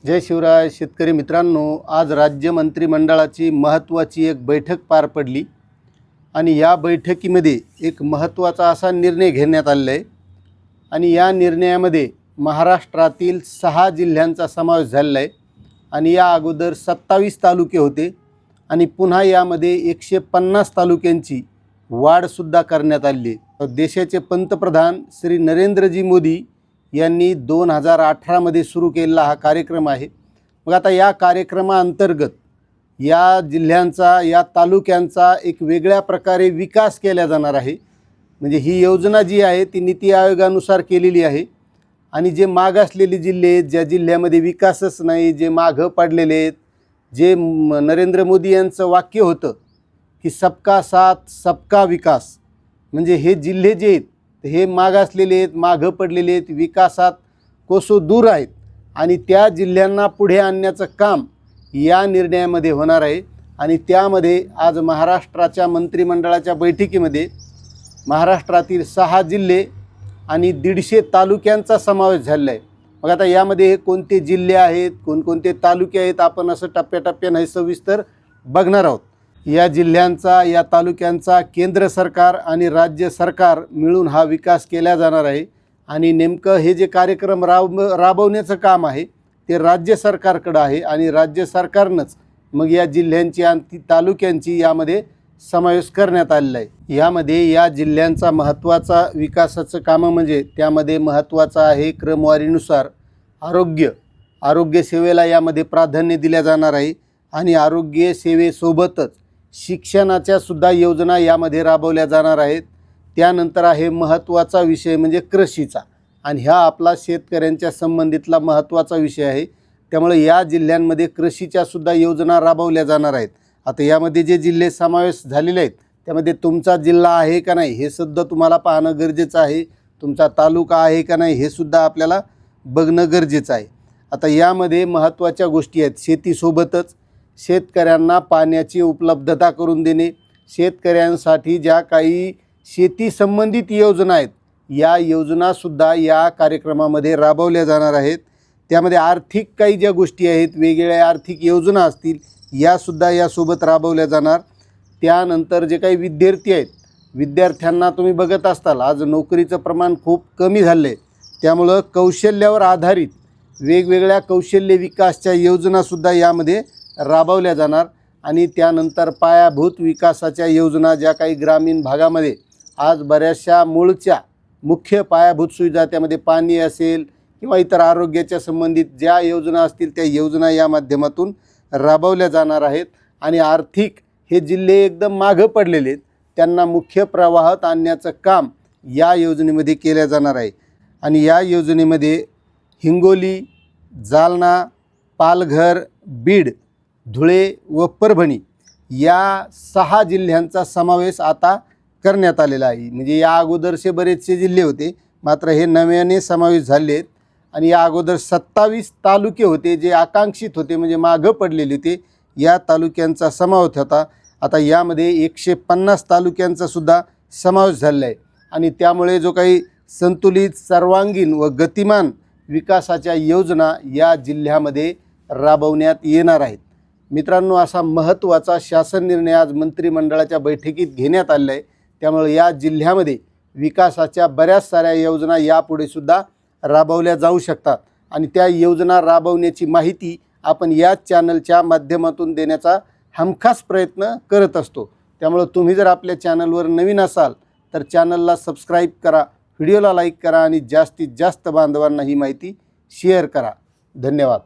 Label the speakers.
Speaker 1: जय शिवराय शेतकरी मित्रांनो, आज राज्य मंत्रिमंडळाची महत्त्वाची एक बैठक पार पडली आणि या बैठकीमध्ये एक महत्त्वाचा असा निर्णय घेण्यात आलेला आहे आणि या निर्णयामध्ये महाराष्ट्रातील 6 जिल्ह्यांचा समावेश झालेला आहे आणि या अगोदर 27 तालुके होते आणि पुन्हा यामध्ये 150 तालुक्यांची वाढसुद्धा करण्यात आली आहे। देशाचे पंतप्रधान श्री नरेंद्रजी मोदी यांनी 2018मध्ये सुरू केलेला हा कार्यक्रम आहे। मग आता या कार्यक्रमाअंतर्गत या जिल्ह्यांचा या तालुक्यांचा एक वेगळ्या प्रकारे विकास केला जाणार आहे। म्हणजे ही योजना जी आहे ती नीती आयोगानुसार केलेली आहे आणि जे मागासलेले जिल्हे आहेत, ज्या जिल्ह्यामध्ये विकासच नाही, जे मागं पडलेले आहेत, जे नरेंद्र मोदी यांचं वाक्य होतं की सबका साथ सबका विकास, म्हणजे हे जिल्हे जे आहेत हे मागासलेले आहेत, मागं पडलेले आहेत, विकासात कोसो दूर आहेत आणि त्या जिल्ह्यांना पुढे आणण्याचं काम या निर्णयामध्ये होणार आहे। आणि त्यामध्ये आज महाराष्ट्राच्या मंत्रिमंडळाच्या बैठकीमध्ये महाराष्ट्रातील 6 जिल्हे आणि 150 तालुक्यांचा समावेश झालेला आहे। मग आता यामध्ये हे कोणते जिल्हे आहेत, कोणकोणते तालुके आहेत, आपण असं टप्प्याटप्प्यानं हे सविस्तर बघणार आहोत। या जिल्ह्यांचा या तालुक्यांचा केंद्र सरकार आणि राज्य सरकार मिळून हा विकास केला जाणार आहे आणि नेमकं हे जे कार्यक्रम राबवण्याचं काम आहे ते राज्य सरकारकडं आहे आणि राज्य सरकारनंच मग या जिल्ह्यांची आणि तालुक्यांची यामध्ये समावेश करण्यात आलेला आहे। यामध्ये या जिल्ह्यांचा महत्त्वाचा विकासाचं कामं म्हणजे त्यामध्ये महत्त्वाचं आहे क्रमवारीनुसार आरोग्य सेवेला यामध्ये प्राधान्य दिले जाणार आहे आणि आरोग्य सेवेसोबतच शिक्षणाच्या सुद्धा योजना यामध्ये राबवल्या जाणार आहेत। त्यानंतर आहे महत्त्वाचा विषय म्हणजे कृषीचा आणि हा आपला शेतकऱ्यांच्या संबंधितला महत्त्वाचा विषय आहे। त्यामुळे या जिल्ह्यांमध्ये कृषीच्या सुद्धा योजना राबवल्या जाणार आहेत। आता यामध्ये जे जिल्हे समावेश झालेले आहेत त्यामध्ये तुमचा जिल्हा आहे का नाही हे सुद्धा तुम्हाला पाहणं गरजेचं आहे, तुमचा तालुका आहे का नाही हे सुद्धा आपल्याला बघणं गरजेचं आहे। आता यामध्ये महत्त्वाच्या गोष्टी आहेत, शेतीसोबतच शेतकऱ्यांना पाण्याची उपलब्धता करून देणे, शेतकऱ्यांसाठी ज्या काही शेती संबंधित योजना आहेत या योजनासुद्धा या कार्यक्रमामध्ये राबवल्या जाणार आहेत। त्यामध्ये आर्थिक काही ज्या गोष्टी आहेत, वेगवेगळ्या आर्थिक योजना असतील यासुद्धा यासोबत राबवल्या जाणार। त्यानंतर जे काही विद्यार्थी आहेत, विद्यार्थ्यांना तुम्ही बघत असताल आज नोकरीचं प्रमाण खूप कमी झालं आहे, त्यामुळं कौशल्यावर आधारित वेगवेगळ्या कौशल्य विकासच्या योजनासुद्धा यामध्ये राबवल्या जाणार। आणि त्यानंतर पायाभूत विकासाच्या योजना ज्या काही ग्रामीण भागामध्ये आज बऱ्याचशा मूळच्या मुख्य पायाभूत सुविधा त्यामध्ये पाणी असेल किंवा इतर आरोग्याच्या संबंधित ज्या योजना असतील त्या योजना या माध्यमातून राबवल्या जाणार आहेत। आणि आर्थिक हे जिल्हे एकदम मागं पडलेले आहेत त्यांना मुख्य प्रवाहात आणण्याचं काम या योजनेमध्ये केलं जाणार आहे। आणि या योजनेमध्ये हिंगोली, जालना, पालघर, बीड, धुळे व परभणी या 6 जिल्ह्यांचा समावेश आता करण्यात आलेला आहे। म्हणजे या अगोदरचे बरेचसे जिल्हे होते, मात्र हे नव्याने समावेश झाले आहेत आणि या अगोदर 27 तालुके होते जे आकांक्षित होते, म्हणजे मागं पडलेले होते, या तालुक्यांचा समावेश होता। आता यामध्ये 150 तालुक्यांचा सुद्धा समावेश झालेला आहे आणि त्यामुळे जो काही संतुलित, सर्वांगीण व गतिमान विकासाच्या योजना या जिल्ह्यामध्ये राबवण्यात येणार आहेत। मित्रांनो, असा महत्त्वाचा शासन निर्णय आज मंत्रिमंडळाच्या बैठकीत घेण्यात आलेला आहे। त्यामुळे या जिल्ह्यामध्ये विकासाच्या बऱ्याच साऱ्या योजना यापुढे सुद्धा राबवल्या जाऊ शकतात आणि त्या योजना राबवण्याची माहिती आपण या चॅनलच्या माध्यमातून देण्याचा हमखास प्रयत्न करत असतो। त्यामुळे तुम्ही जर आपल्या चॅनलवर नवीन असाल तर चॅनलला सबस्क्राईब करा, व्हिडिओला लाईक करा आणि जास्तीत जास्त बांधवांना ही माहिती शेअर करा। धन्यवाद।